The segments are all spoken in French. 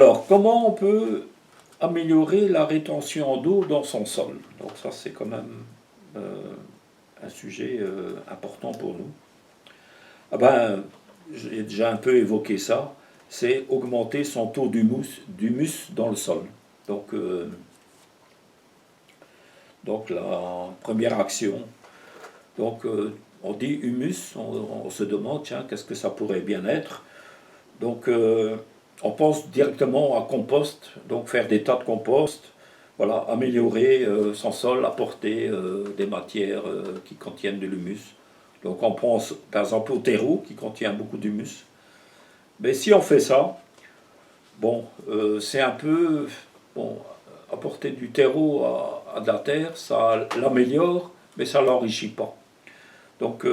Alors, comment on peut améliorer la rétention d'eau dans son sol? Donc ça, c'est quand même un sujet important pour nous. Ah ben, j'ai déjà un peu évoqué ça, c'est augmenter son taux d'humus dans le sol. Donc, donc la première action, donc on dit humus, on se demande, tiens, qu'est-ce que ça pourrait bien être? Donc on pense directement à compost, donc faire des tas de compost, voilà, améliorer son sol, apporter des matières qui contiennent de l'humus. Donc on pense par exemple au terreau qui contient beaucoup d'humus. Mais si on fait ça, bon, c'est un peu, bon, apporter du terreau à de la terre, ça l'améliore, mais ça ne l'enrichit pas. Donc,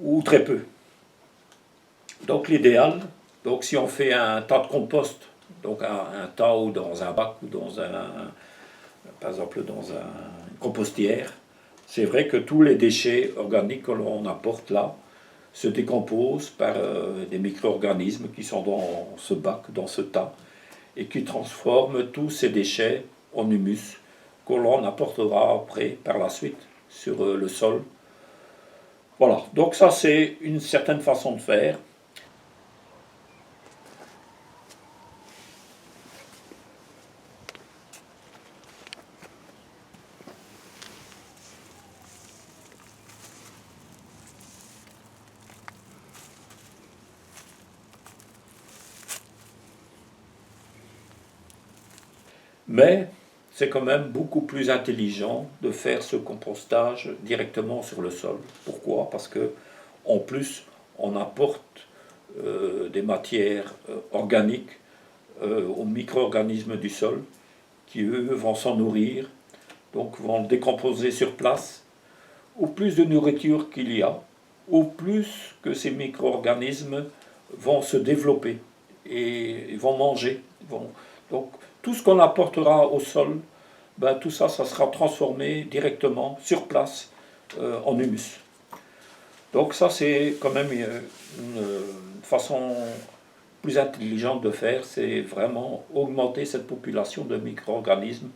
ou très peu. Donc l'idéal, donc si on fait un tas de compost, donc un tas ou dans un bac ou dans par exemple dans une compostière, c'est vrai que tous les déchets organiques que l'on apporte là se décomposent par des micro-organismes qui sont dans ce bac, dans ce tas, et qui transforment tous ces déchets en humus que l'on apportera après, par la suite, sur le sol. Voilà, donc ça c'est une certaine façon de faire. Mais c'est quand même beaucoup plus intelligent de faire ce compostage directement sur le sol. Pourquoi? Parce que en plus, on apporte des matières organiques aux micro-organismes du sol qui, eux, vont s'en nourrir, donc vont le décomposer sur place. Au plus de nourriture qu'il y a, au plus que ces micro-organismes vont se développer et vont manger. Donc tout ce qu'on apportera au sol, ben, tout ça, ça sera transformé directement sur place en humus. Donc ça, c'est quand même une façon plus intelligente de faire, c'est vraiment augmenter cette population de micro-organismes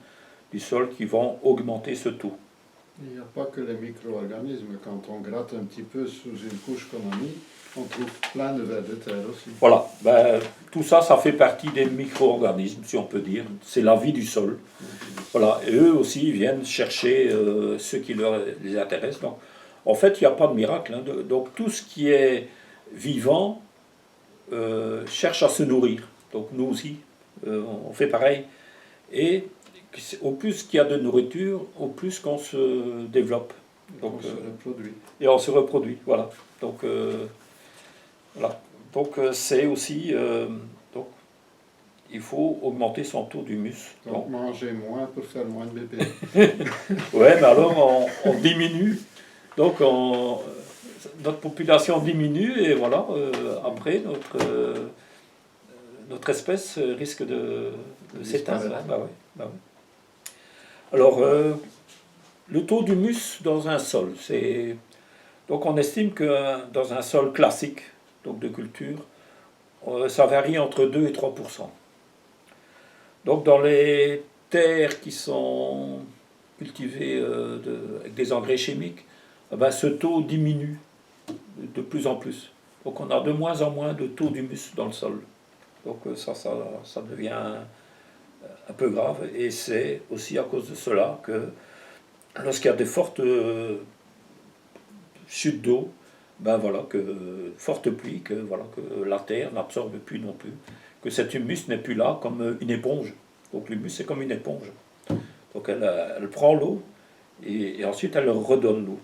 du sol qui vont augmenter ce taux. Il n'y a pas que les micro-organismes. Quand on gratte un petit peu sous une couche qu'on a mis, on trouve plein de vers de terre aussi. Voilà, ben, tout ça, ça fait partie des micro-organismes, si on peut dire. C'est la vie du sol. Voilà, et eux aussi viennent chercher ce qui les intéresse. Donc, en fait, il n'y a pas de miracle. Hein. Donc tout ce qui est vivant cherche à se nourrir. Donc nous aussi, on fait pareil. Et au plus qu'il y a de nourriture, au plus qu'on se développe. Donc, on se reproduit. Et on se reproduit, voilà. Donc, voilà. Donc c'est aussi... donc, il faut augmenter son taux d'humus. Donc manger moins pour faire moins de bébés. Ouais, mais alors on diminue. Donc notre population diminue et voilà, après notre espèce risque de s'éteindre. Hein. Bah ouais, bah ouais. Alors, le taux d'humus dans un sol, c'est... Donc on estime que dans un sol classique, donc de culture, ça varie entre 2 et 3%. Donc dans les terres qui sont cultivées avec des engrais chimiques, eh ben, ce taux diminue de plus en plus. Donc on a de moins en moins de taux d'humus dans le sol. Donc ça devient un peu grave. Et c'est aussi à cause de cela que lorsqu'il y a des fortes chutes d'eau, ben voilà, que forte pluie, que, voilà, que la terre n'absorbe plus non plus, que cet humus n'est plus là comme une éponge. Donc l'humus c'est comme une éponge. Donc elle prend l'eau et ensuite elle redonne l'eau.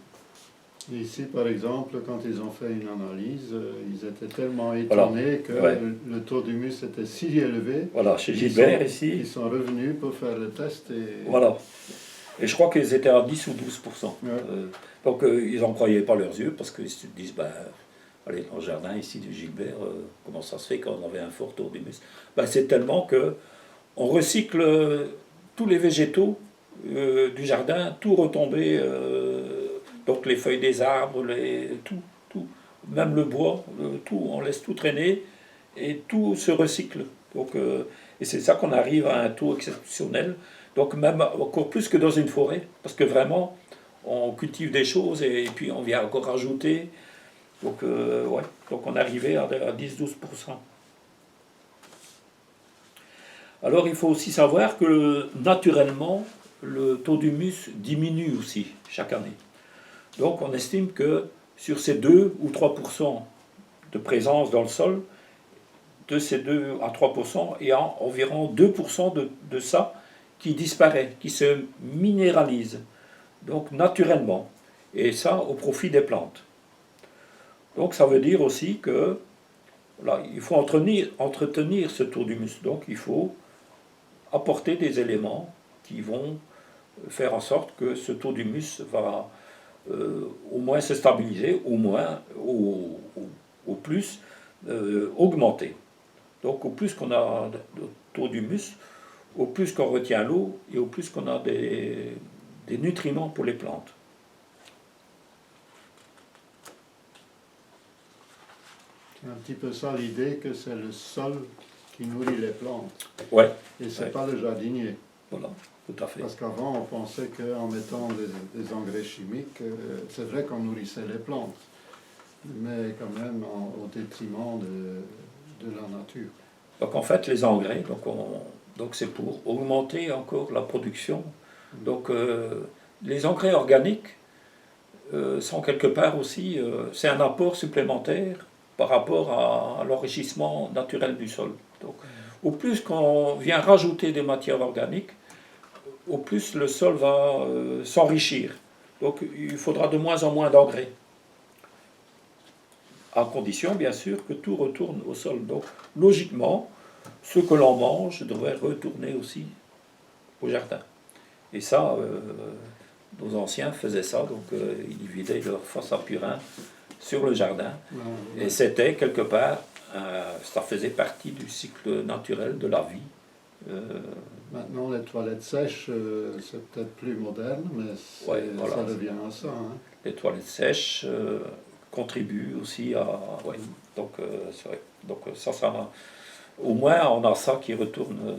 Ici, par exemple, quand ils ont fait une analyse, ils étaient tellement étonnés voilà. que le taux d'humus était si élevé. Voilà, chez Gilbert ici. Ils sont revenus pour faire le test. Et... Voilà. Et je crois qu'ils étaient à 10 ou 12%. Ouais. Donc ils n'en croyaient pas leurs yeux parce qu'ils se disent, ben, allez, dans le jardin ici de Gilbert, comment ça se fait qu'on avait un fort taux d'humus? Ben, c'est tellement que on recycle tous les végétaux du jardin, tout retombé, donc les feuilles des arbres, tout, même le bois, tout, on laisse tout traîner et tout se recycle. Donc, et c'est ça qu'on arrive à un taux exceptionnel. Donc même encore plus que dans une forêt, parce que vraiment, on cultive des choses et puis on vient encore rajouter. Donc, ouais, donc on arrivait à 10-12%. Alors il faut aussi savoir que naturellement, le taux d'humus diminue aussi chaque année. Donc on estime que sur ces 2 ou 3% de présence dans le sol, de ces 2 à 3%, il y a environ 2% de ça qui disparaît, qui se minéralise, donc naturellement, et ça au profit des plantes. Donc ça veut dire aussi que là, il faut entretenir ce taux d'humus. Donc il faut apporter des éléments qui vont faire en sorte que ce taux d'humus va au moins se stabiliser, au plus augmenter. Donc au plus qu'on a de taux d'humus, au plus qu'on retient l'eau et au plus qu'on a des nutriments pour les plantes. C'est un petit peu ça l'idée que c'est le sol qui nourrit les plantes. Ouais. Et c'est ouais. pas le jardinier. Voilà, tout à fait. Parce qu'avant, on pensait qu'en mettant des engrais chimiques, c'est vrai qu'on nourrissait les plantes, mais quand même au détriment de la nature. Donc en fait, les engrais, donc c'est pour augmenter encore la production. Donc les engrais organiques sont quelque part aussi, c'est un apport supplémentaire par rapport à l'enrichissement naturel du sol. Donc au plus qu'on vient rajouter des matières organiques, au plus le sol va s'enrichir. Donc il faudra de moins en moins d'engrais. À condition, bien sûr, que tout retourne au sol. Donc logiquement, ce que l'on mange devrait retourner aussi au jardin. Et ça, nos anciens faisaient ça, donc ils vidaient leur fosse à purin sur le jardin. Et c'était quelque part, ça faisait partie du cycle naturel de la vie. Maintenant, les toilettes sèches, c'est peut-être plus moderne, mais ouais, voilà. Ça revient à ça. Hein. Les toilettes sèches contribuent aussi à... Ouais, donc, c'est vrai. Donc ça, au moins, on a ça qui retourne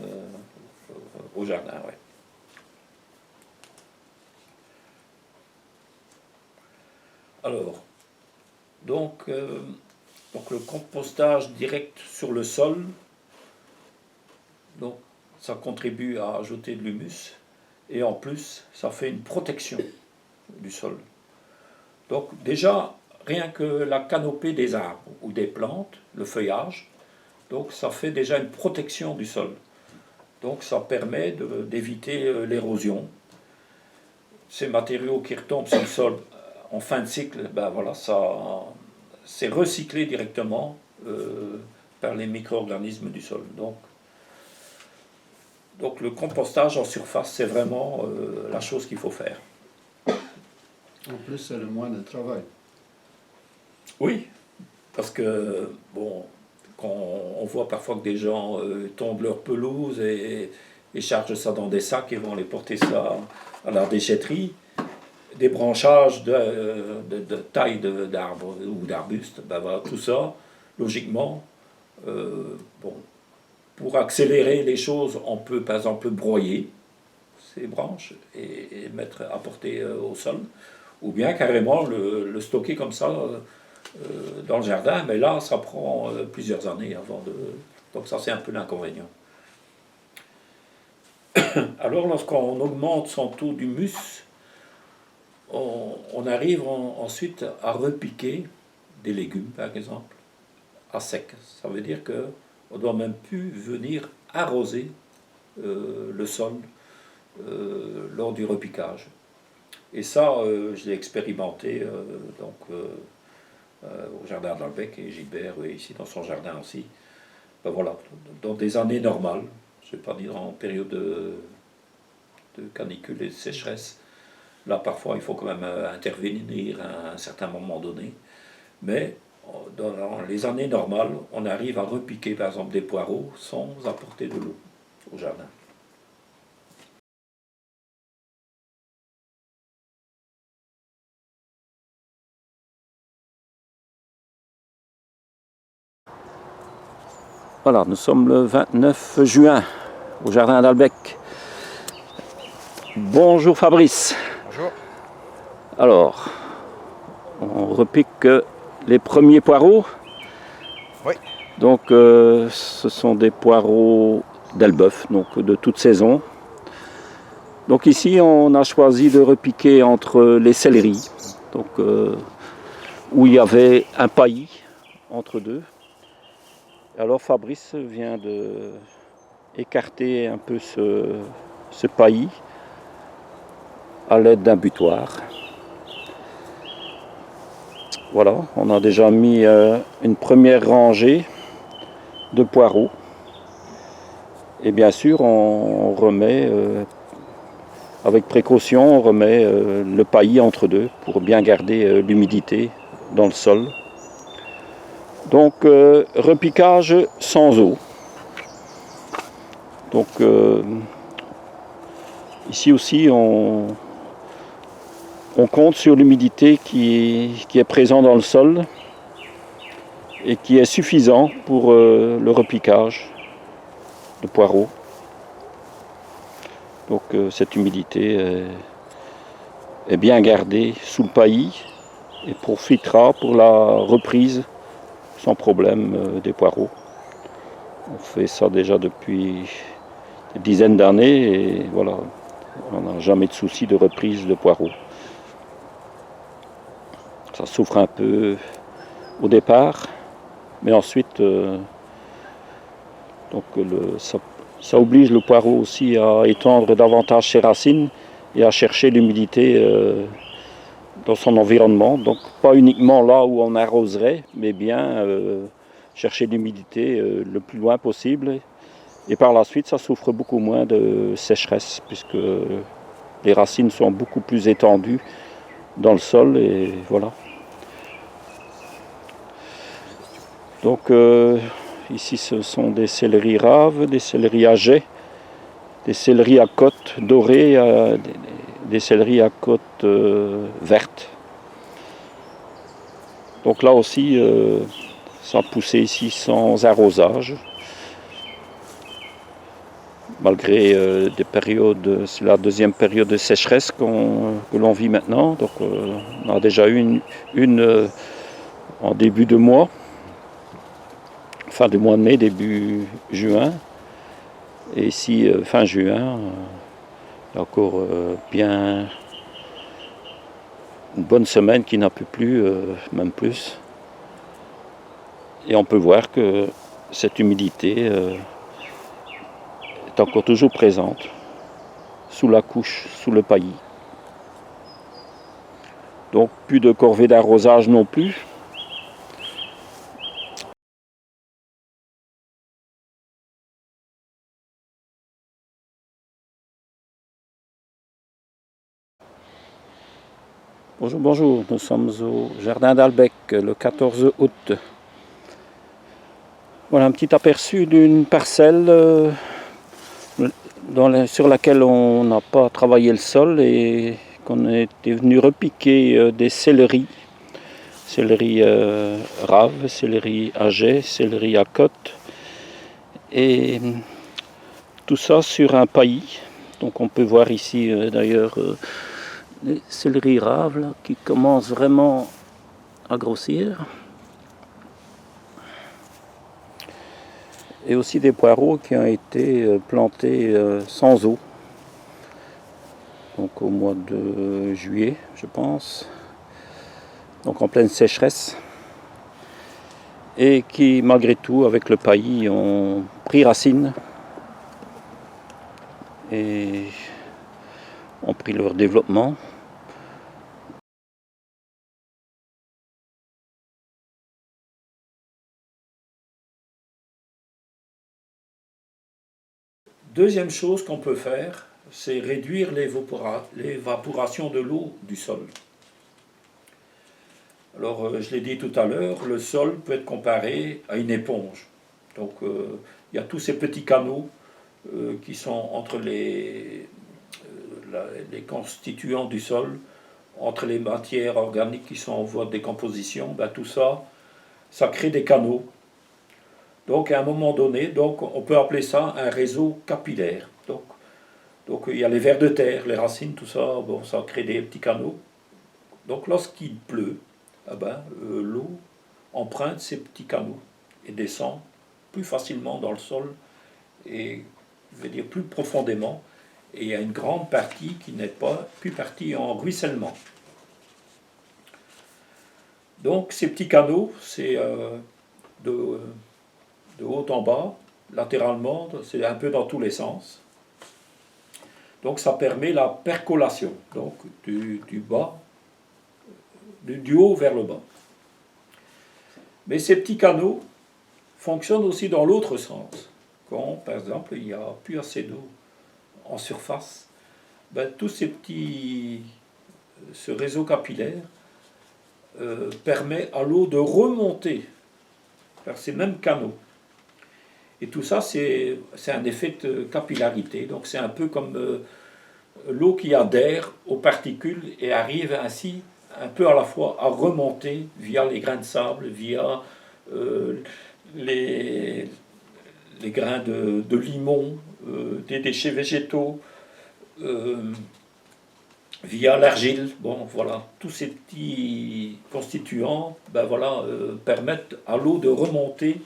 au jardin. Ouais. Alors, donc le compostage direct sur le sol, donc ça contribue à ajouter de l'humus et en plus ça fait une protection du sol. Donc déjà rien que la canopée des arbres ou des plantes, le feuillage, donc ça fait déjà une protection du sol. Donc ça permet d'éviter l'érosion. Ces matériaux qui retombent sur le sol en fin de cycle, ben voilà, c'est recyclé directement par les micro-organismes du sol. Donc le compostage en surface, c'est vraiment la chose qu'il faut faire. En plus, c'est le moins de travail. Oui, parce que, bon, quand on voit parfois que des gens tondent leur pelouse et chargent ça dans des sacs et vont les porter ça à la déchetterie, des branchages de taille d'arbres ou d'arbustes, ben voilà, tout ça, logiquement, bon, pour accélérer les choses, on peut par exemple broyer ces branches et apporter au sol, ou bien carrément le stocker comme ça dans le jardin, mais là ça prend plusieurs années avant de... Donc ça c'est un peu l'inconvénient. Alors lorsqu'on augmente son taux d'humus, on arrive ensuite à repiquer des légumes par exemple à sec. Ça veut dire qu'on ne doit même plus venir arroser le sol lors du repiquage. Et ça, je l'ai expérimenté au jardin d'Albec et Gilbert, ici dans son jardin aussi. Ben voilà, dans des années normales, je ne vais pas dire en période de canicule et de sécheresse. Là, parfois, il faut quand même intervenir à un certain moment donné. Mais dans les années normales, on arrive à repiquer, par exemple, des poireaux sans apporter de l'eau au jardin. Voilà, nous sommes le 29 juin au jardin d'Albec. Bonjour Fabrice. Bonjour. Alors, on repique les premiers poireaux. Oui. Donc, ce sont des poireaux d'Elbeuf, donc de toute saison. Donc ici, on a choisi de repiquer entre les céleris, donc où il y avait un paillis entre deux. Alors Fabrice vient de écarter un peu ce paillis à l'aide d'un butoir. Voilà, on a déjà mis une première rangée de poireaux. Et bien sûr, on remet, avec précaution, on remet le paillis entre deux pour bien garder l'humidité dans le sol. Donc, repiquage sans eau. Donc, ici aussi, on compte sur l'humidité qui est présente dans le sol et qui est suffisant pour le repiquage de poireaux. Donc, cette humidité est bien gardée sous le paillis et profitera pour la reprise sans problème des poireaux. On fait ça déjà depuis des dizaines d'années et voilà, on n'a jamais de souci de reprise de poireaux. Ça souffre un peu au départ, mais ensuite donc ça oblige le poireau aussi à étendre davantage ses racines et à chercher l'humidité dans son environnement. Donc pas uniquement là où on arroserait, mais bien chercher l'humidité le plus loin possible. Et par la suite, ça souffre beaucoup moins de sécheresse, puisque les racines sont beaucoup plus étendues dans le sol, et voilà. Donc ici, ce sont des céleris raves, des céleris à jet, des céleris à côte dorées, des céleris à côte verte. Donc là aussi, ça a poussé ici sans arrosage. Malgré des périodes, c'est la deuxième période de sécheresse que l'on vit maintenant. Donc on a déjà eu une en début de mois, fin du mois de mai, début juin. Et ici, fin juin, il y a encore bien une bonne semaine qui n'a pu plus, même plus. Et on peut voir que cette humidité est encore toujours présente sous la couche, sous le paillis. Donc plus de corvée d'arrosage non plus. Bonjour, bonjour, nous sommes au jardin d'Albec le 14 août. Voilà un petit aperçu d'une parcelle sur laquelle on n'a pas travaillé le sol et qu'on était venu repiquer des céleris. Céleri rave, céleri à jet, céleri à côte. Et tout ça sur un paillis. Donc on peut voir ici d'ailleurs les céleris raves là, qui commencent vraiment à grossir. Et aussi des poireaux qui ont été plantés sans eau. Donc au mois de juillet, je pense. Donc en pleine sécheresse. Et qui, malgré tout, avec le paillis, ont pris racine. Et ont pris leur développement. Deuxième chose qu'on peut faire, c'est réduire l'évaporation de l'eau du sol. Alors, je l'ai dit tout à l'heure, le sol peut être comparé à une éponge. Donc, il y a tous ces petits canaux qui sont entre les constituants du sol, entre les matières organiques qui sont en voie de décomposition. Ben, tout ça, ça crée des canaux. Donc à un moment donné, donc, on peut appeler ça un réseau capillaire. Donc il y a les vers de terre, les racines, tout ça, bon, ça crée des petits canaux. Donc lorsqu'il pleut, eh ben, l'eau emprunte ces petits canaux et descend plus facilement dans le sol et je veux dire plus profondément. Et il y a une grande partie qui n'est pas plus partie en ruissellement. Donc ces petits canaux, c'est de haut en bas, latéralement, c'est un peu dans tous les sens. Donc ça permet la percolation, donc du bas, du haut vers le bas. Mais ces petits canaux fonctionnent aussi dans l'autre sens. Quand, par exemple, il n'y a plus assez d'eau en surface, ben, ce réseau capillaire permet à l'eau de remonter vers ces mêmes canaux. Et tout ça, c'est un effet de capillarité. Donc c'est un peu comme l'eau qui adhère aux particules et arrive ainsi un peu à la fois à remonter via les grains de sable, via les grains de limon, des déchets végétaux, via l'argile. Bon, voilà, tous ces petits constituants ben voilà, permettent à l'eau de remonter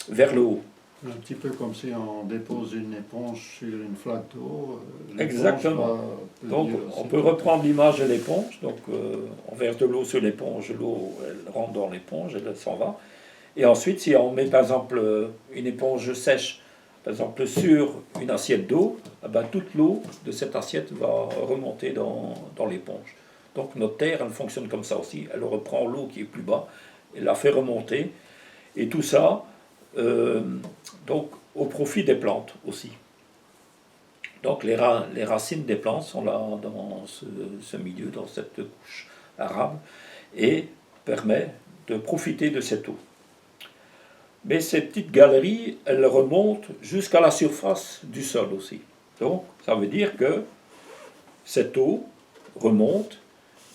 vers le haut. Un petit peu comme si on dépose une éponge sur une flaque d'eau. Exactement. Donc on peut reprendre l'image de l'éponge. Donc on verse de l'eau sur l'éponge, l'eau elle rentre dans l'éponge, elle s'en va. Et ensuite, si on met par exemple une éponge sèche, par exemple sur une assiette d'eau, eh ben, toute l'eau de cette assiette va remonter dans l'éponge. Donc notre terre, elle fonctionne comme ça aussi. Elle reprend l'eau qui est plus bas, elle la fait remonter. Et tout ça, donc au profit des plantes aussi. Donc les racines des plantes sont là dans ce milieu, dans cette couche arabe, et permet de profiter de cette eau. Mais ces petites galeries, elles remontent jusqu'à la surface du sol aussi. Donc ça veut dire que cette eau remonte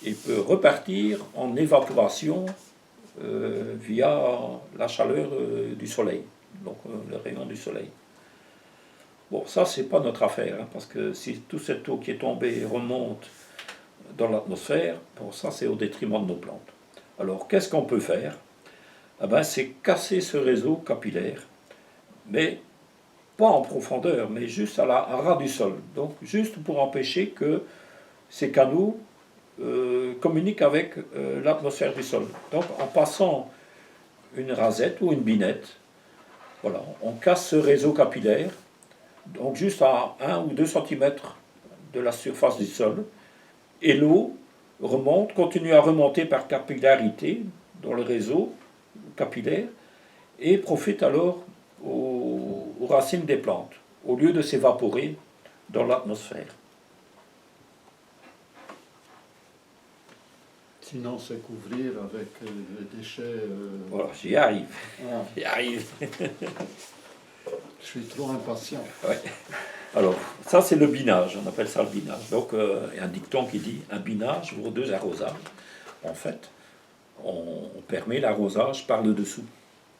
et peut repartir en évaporation via la chaleur du soleil, donc le rayon du soleil. Bon, ça, c'est pas notre affaire, hein, parce que si toute cette eau qui est tombée remonte dans l'atmosphère, bon, ça, c'est au détriment de nos plantes. Alors, qu'est-ce qu'on peut faire? Eh ben, c'est casser ce réseau capillaire, mais pas en profondeur, mais juste à ras du sol. Donc, juste pour empêcher que ces canaux communiquent avec l'atmosphère du sol. Donc, en passant une rasette ou une binette, voilà, on casse ce réseau capillaire, donc juste à 1 ou 2 cm de la surface du sol, et l'eau remonte, continue à remonter par capillarité dans le réseau capillaire, et profite alors aux racines des plantes, au lieu de s'évaporer dans l'atmosphère. Sinon, c'est couvrir avec des déchets. Voilà, j'y arrive. Ah. J'y arrive. Je suis trop impatient. Ouais. Alors, ça c'est le binage, on appelle ça le binage. Donc, il y a un dicton qui dit un binage vaut 2 arrosages. En fait, on permet l'arrosage par le dessous.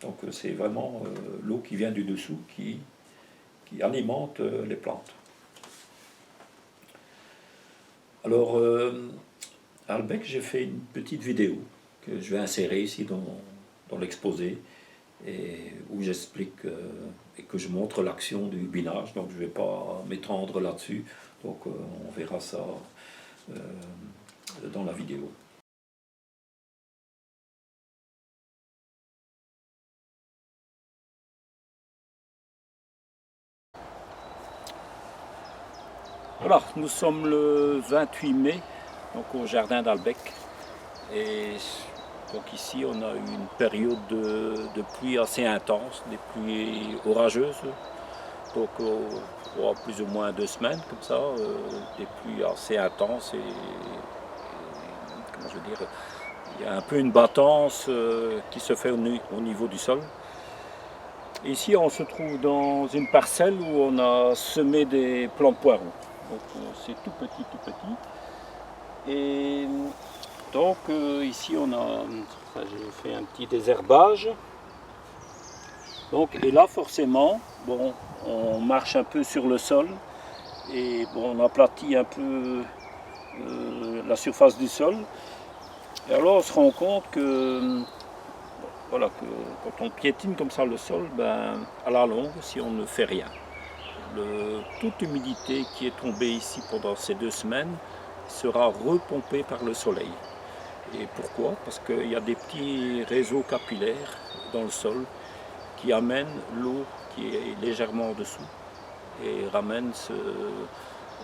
Donc, c'est vraiment l'eau qui vient du dessous qui alimente les plantes. Alors, à Albec, j'ai fait une petite vidéo que je vais insérer ici dans l'exposé, et où j'explique et que je montre l'action du binage. Donc je ne vais pas m'étendre là-dessus, donc on verra ça dans la vidéo. Voilà, nous sommes le 28 mai, donc au jardin d'Albec, et donc ici on a eu une période de pluie assez intense, des pluies orageuses, donc plus ou moins 2 semaines comme ça, des pluies assez intenses et comment je veux dire, il y a un peu une battance qui se fait au niveau du sol. Et ici on se trouve dans une parcelle où on a semé des plants de poireaux. Donc c'est tout petit, tout petit. Et donc ici on a, j'ai fait un petit désherbage. Donc, et là, forcément, bon, on marche un peu sur le sol et bon, on aplatit un peu la surface du sol. Et alors, on se rend compte que, voilà, que quand on piétine comme ça le sol, ben, à la longue, si on ne fait rien, toute l'humidité qui est tombée ici pendant ces 2 semaines sera repompée par le soleil. Et pourquoi? Parce qu'il y a des petits réseaux capillaires dans le sol qui amènent l'eau qui est légèrement en dessous et ramènent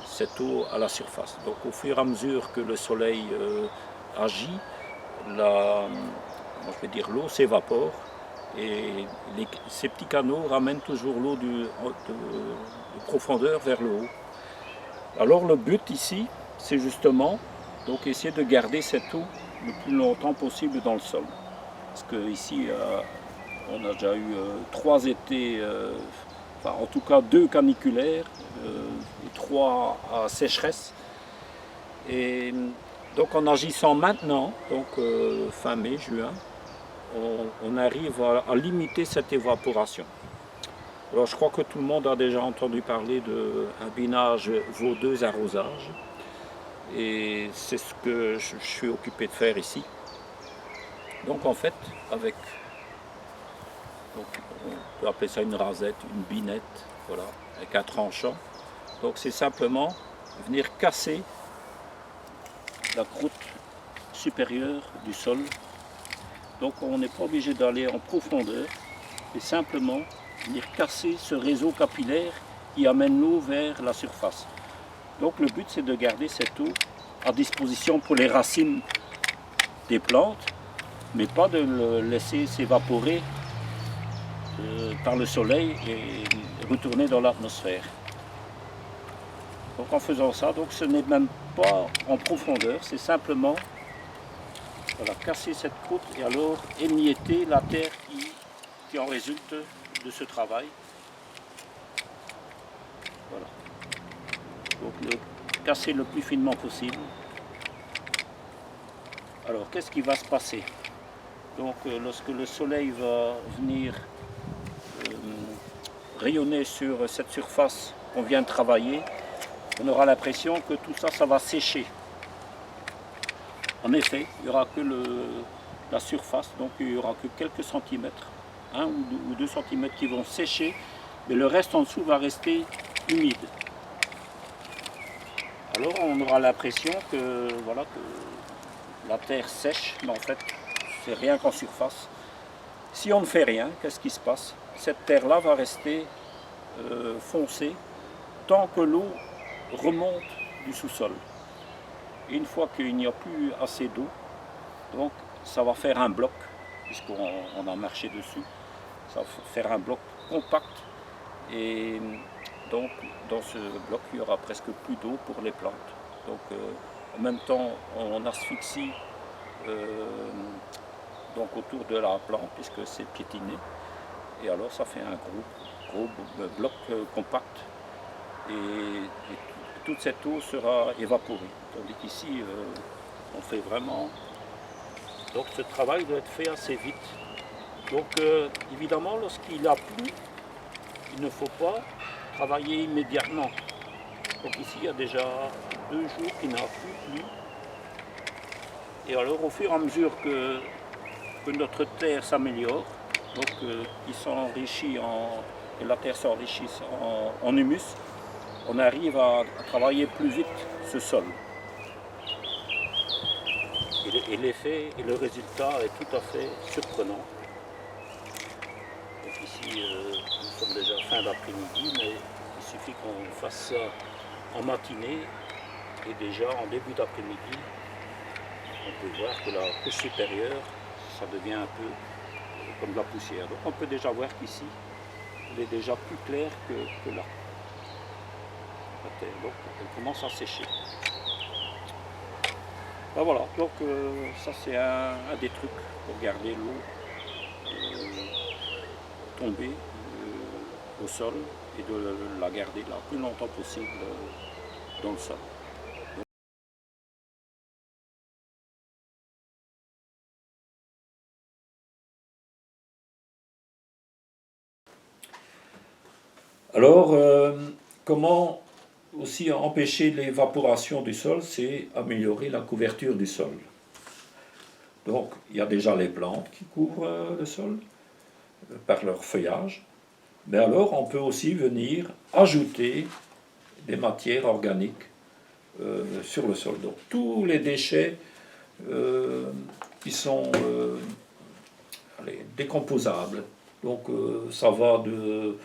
cette eau à la surface. Donc au fur et à mesure que le soleil agit, je vais dire, l'eau s'évapore et ces petits canaux ramènent toujours l'eau de profondeur vers le haut. Alors le but ici, c'est justement donc essayer de garder cette eau le plus longtemps possible dans le sol. Parce que ici, on a déjà eu 3 étés, enfin en tout cas 2 caniculaires et 3 à sécheresse. Et donc en agissant maintenant, donc fin mai, juin, on arrive à limiter cette évaporation. Alors je crois que tout le monde a déjà entendu parler d'un binage vaut-deux arrosage. Et c'est ce que je suis occupé de faire ici. Donc en fait, donc on peut appeler ça une rasette, une binette, voilà, avec un tranchant. Donc c'est simplement venir casser la croûte supérieure du sol. Donc on n'est pas obligé d'aller en profondeur, mais simplement venir casser ce réseau capillaire qui amène l'eau vers la surface. Donc le but c'est de garder cette eau à disposition pour les racines des plantes, mais pas de le laisser s'évaporer par le soleil et retourner dans l'atmosphère. Donc en faisant ça, donc ce n'est même pas en profondeur, c'est simplement voilà, casser cette croûte et alors émietter la terre qui en résulte de ce travail. Voilà. Donc casser le plus finement possible. Alors qu'est-ce qui va se passer? Donc lorsque le soleil va venir rayonner sur cette surface qu'on vient de travailler, on aura l'impression que tout ça, ça va sécher. En effet, il n'y aura que la surface, donc il n'y aura que quelques centimètres, 1 ou 2 centimètres qui vont sécher, mais le reste en dessous va rester humide. Alors on aura l'impression que, voilà, que la terre sèche, mais en fait, c'est rien qu'en surface. Si on ne fait rien, qu'est-ce qui se passe? Cette terre-là va rester foncée tant que l'eau remonte du sous-sol. Une fois qu'il n'y a plus assez d'eau, donc ça va faire un bloc, puisqu'on a marché dessus, ça va faire un bloc compact et donc dans ce bloc il y aura presque plus d'eau pour les plantes. Donc en même temps on asphyxie donc autour de la plante puisque c'est piétiné et alors ça fait un gros bloc compact et toute cette eau sera évaporée. Tandis qu'ici, on fait vraiment... Donc ce travail doit être fait assez vite. Donc évidemment, lorsqu'il a plu, il ne faut pas travailler immédiatement. Donc ici, il y a déjà 2 jours qu'il n'a plus plu. Et alors, au fur et à mesure que notre terre s'améliore, donc il s'enrichit et la terre s'enrichit en humus, on arrive à travailler plus vite ce sol. Et l'effet et le résultat est tout à fait surprenant. Donc ici, nous sommes déjà fin d'après-midi, mais il suffit qu'on fasse ça en matinée et déjà en début d'après-midi, on peut voir que la couche supérieure, ça devient un peu comme de la poussière. Donc on peut déjà voir qu'ici, il est déjà plus clair que là. Donc elle commence à sécher. Ben voilà, donc ça c'est un des trucs pour garder l'eau tomber au sol et de la garder là le plus longtemps possible dans le sol. Alors, comment aussi empêcher l'évaporation du sol? C'est améliorer la couverture du sol. Donc, il y a déjà les plantes qui couvrent le sol par leur feuillage. Mais alors, on peut aussi venir ajouter des matières organiques sur le sol. Donc, tous les déchets qui sont décomposables. Donc, ça va de...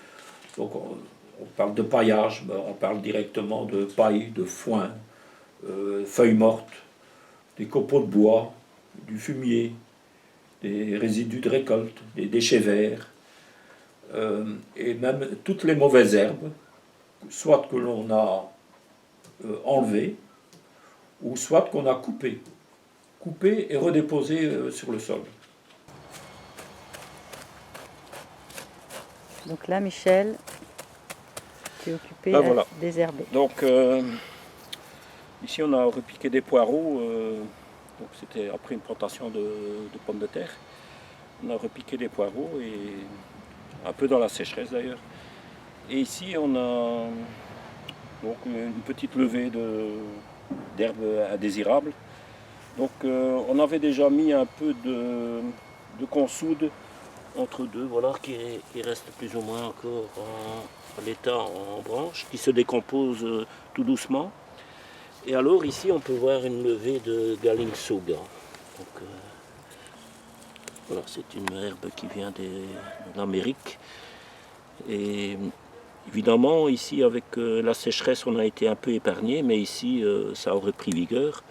Donc, on parle de paillage, ben, on parle directement de paille, de foin, feuilles mortes, des copeaux de bois, du fumier, des résidus de récolte, des déchets verts, et même toutes les mauvaises herbes, soit que l'on a enlevées, ou soit qu'on a coupées et redéposées sur le sol. Donc là, Michel, tu es occupé Ah, à voilà. désherber. Donc ici on a repiqué des poireaux, donc c'était après une plantation de pommes de terre. On a repiqué des poireaux, et un peu dans la sécheresse d'ailleurs. Et ici on a donc une petite levée d'herbes indésirables. Donc on avait déjà mis un peu de consoude entre deux, voilà, qui reste plus ou moins encore en l'état en branche, qui se décompose tout doucement. Et alors ici on peut voir une levée de Gallingsoga. Donc voilà, c'est une herbe qui vient d'Amérique. Et évidemment ici avec la sécheresse on a été un peu épargné, mais ici ça aurait pris vigueur.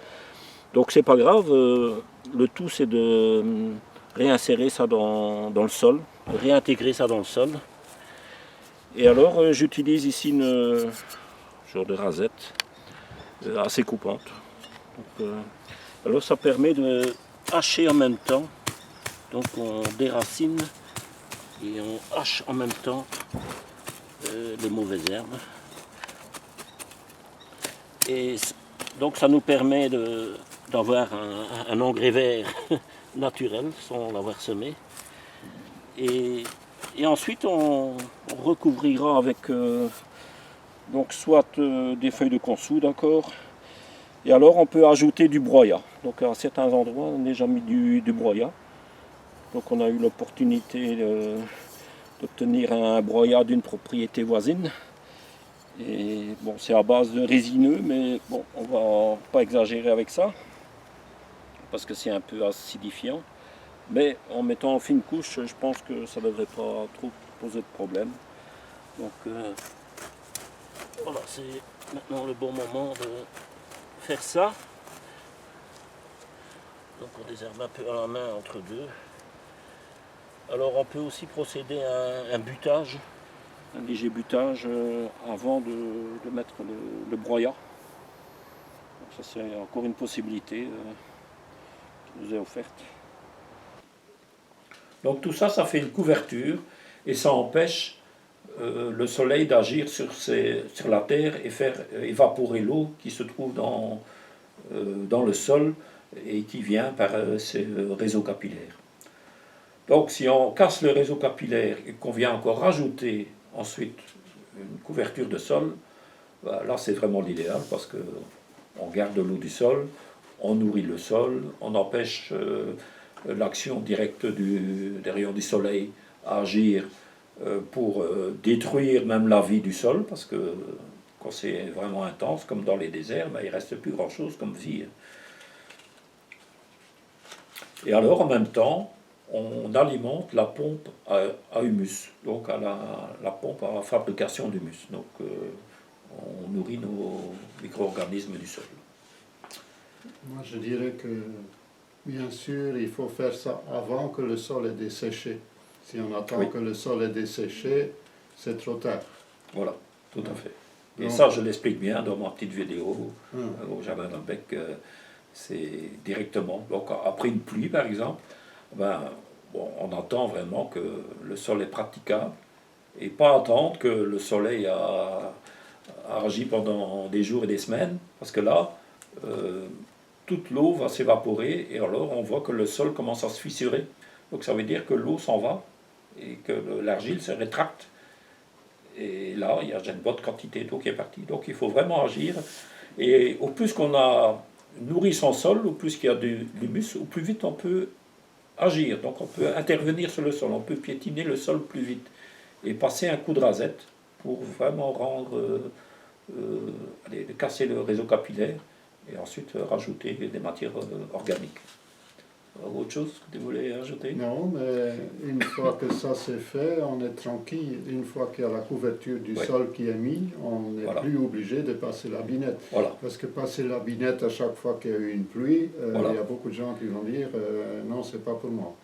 Donc c'est pas grave, le tout c'est de réinsérer ça dans le sol, réintégrer ça dans le sol. Et alors j'utilise ici une genre de rasette assez coupante. Donc, alors ça permet de hacher en même temps. Donc on déracine et on hache en même temps les mauvaises herbes. Et donc ça nous permet d'avoir un engrais vert naturel sans l'avoir semé. Et ensuite on recouvrira avec donc soit des feuilles de consoude, d'accord. Et alors on peut ajouter du broyat. Donc à certains endroits on a déjà mis du broyat. Donc on a eu l'opportunité d'obtenir un broyat d'une propriété voisine. Et bon, c'est à base de résineux, mais bon, on va pas exagérer avec ça parce que c'est un peu acidifiant. Mais en mettant en fine couche, je pense que ça ne devrait pas trop poser de problème. Donc voilà, c'est maintenant le bon moment de faire ça. Donc on désherbe un peu à la main entre deux. Alors on peut aussi procéder à un butage, un léger butage avant de mettre le broyat. Donc ça c'est encore une possibilité qui nous est offerte. Donc tout ça, ça fait une couverture et ça empêche le soleil d'agir sur la terre et faire évaporer l'eau qui se trouve dans le sol et qui vient par ces réseaux capillaires. Donc si on casse le réseau capillaire et qu'on vient encore rajouter ensuite une couverture de sol, bah, là c'est vraiment l'idéal parce qu'on garde l'eau du sol, on nourrit le sol, on empêche l'action directe des rayons du soleil à agir pour détruire même la vie du sol, parce que quand c'est vraiment intense, comme dans les déserts, ben, il ne reste plus grand-chose comme vie. Et alors, en même temps, on alimente la pompe à humus, donc à la pompe à fabrication d'humus. Donc, on nourrit nos micro-organismes du sol. Moi, je dirais que, bien sûr, il faut faire ça avant que le sol ait desséché. Si on attend que le sol ait desséché, c'est trop tard. Voilà, tout à fait. Et Donc, ça, je l'explique bien dans ma petite vidéo au Jardin d'Albec. C'est directement. Donc, après une pluie, par exemple, ben, bon, on attend vraiment que le sol est praticable et pas attendre que le soleil a agi pendant des jours et des semaines, parce que là, toute l'eau va s'évaporer et alors on voit que le sol commence à se fissurer. Donc ça veut dire que l'eau s'en va et que l'argile se rétracte Et là, il y a déjà une bonne quantité d'eau qui est partie. Donc il faut vraiment agir. Et au plus qu'on a nourri son sol, au plus qu'il y a de l'humus, au plus vite on peut agir. Donc on peut intervenir sur le sol, on peut piétiner le sol plus vite et passer un coup de rasette pour vraiment rendre, casser le réseau capillaire et ensuite rajouter des matières organiques. Autre chose que tu voulais ajouter? Non, mais une fois que ça c'est fait, on est tranquille. Une fois qu'il y a la couverture du Ouais. sol qui est mise, on n'est Voilà. plus obligé de passer la binette. Voilà. Parce que passer la binette à chaque fois qu'il y a eu une pluie, Voilà. il y a beaucoup de gens qui vont dire non, c'est pas pour moi.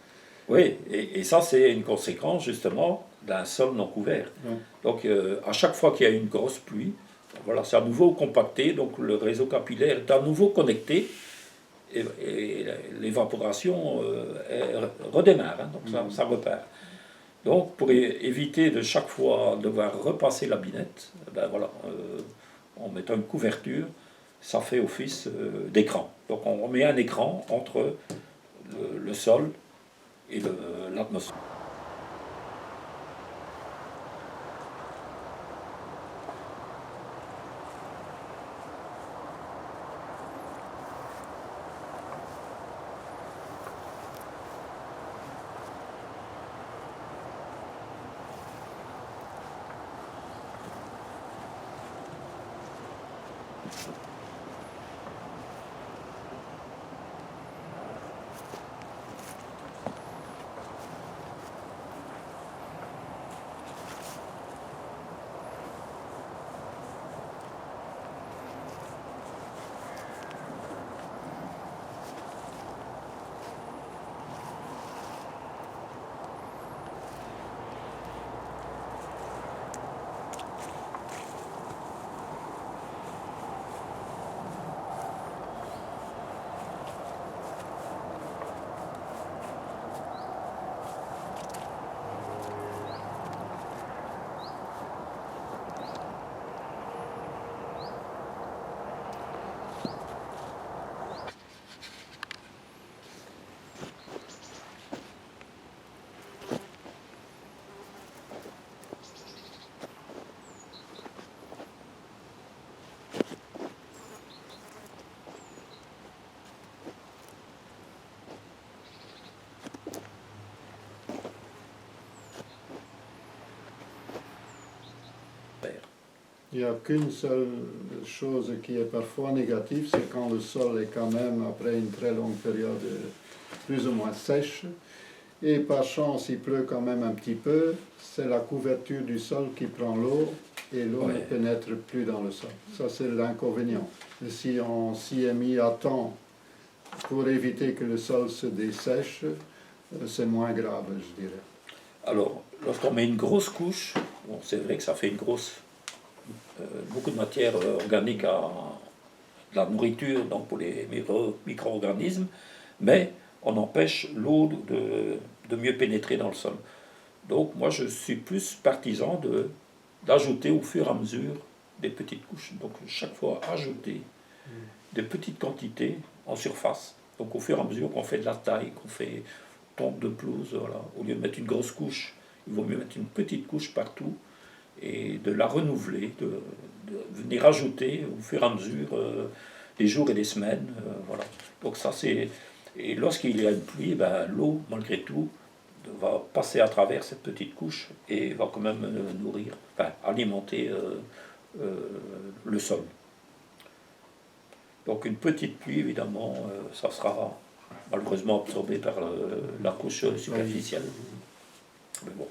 Oui, et ça c'est une conséquence justement d'un sol non couvert. Ouais. Donc à chaque fois qu'il y a une grosse pluie, voilà, c'est à nouveau compacté, donc le réseau capillaire est à nouveau connecté et l'évaporation redémarre, hein, donc ça repart. Donc pour éviter de chaque fois devoir repasser la binette, ben voilà, en mettant une couverture, ça fait office d'écran. Donc on met un écran entre le sol et l'atmosphère. Il n'y a qu'une seule chose qui est parfois négative, c'est quand le sol est quand même, après une très longue période, plus ou moins sèche. Et par chance, il pleut quand même un petit peu, c'est la couverture du sol qui prend l'eau et l'eau ne pénètre plus dans le sol. Ça, c'est l'inconvénient. Et si on s'y est mis à temps pour éviter que le sol se dessèche, c'est moins grave, je dirais. Alors, lorsqu'on met une grosse couche, bon, c'est vrai que ça fait beaucoup de matière organique de la nourriture donc pour les micro-organismes, mais on empêche l'eau de mieux pénétrer dans le sol. Donc moi je suis plus partisan d'ajouter au fur et à mesure des petites couches. Donc chaque fois ajouter des petites quantités en surface. Donc au fur et à mesure qu'on fait de la taille, qu'on fait tonte de pelouse, voilà. Au lieu de mettre une grosse couche, il vaut mieux mettre une petite couche partout et de la renouveler, de venir ajouter au fur et à mesure des jours et des semaines. Voilà. Donc ça c'est... Et lorsqu'il y a une pluie, ben, l'eau, malgré tout, va passer à travers cette petite couche et va quand même nourrir, enfin, alimenter le sol. Donc une petite pluie, évidemment, ça sera malheureusement absorbé par la couche superficielle. Mais bon.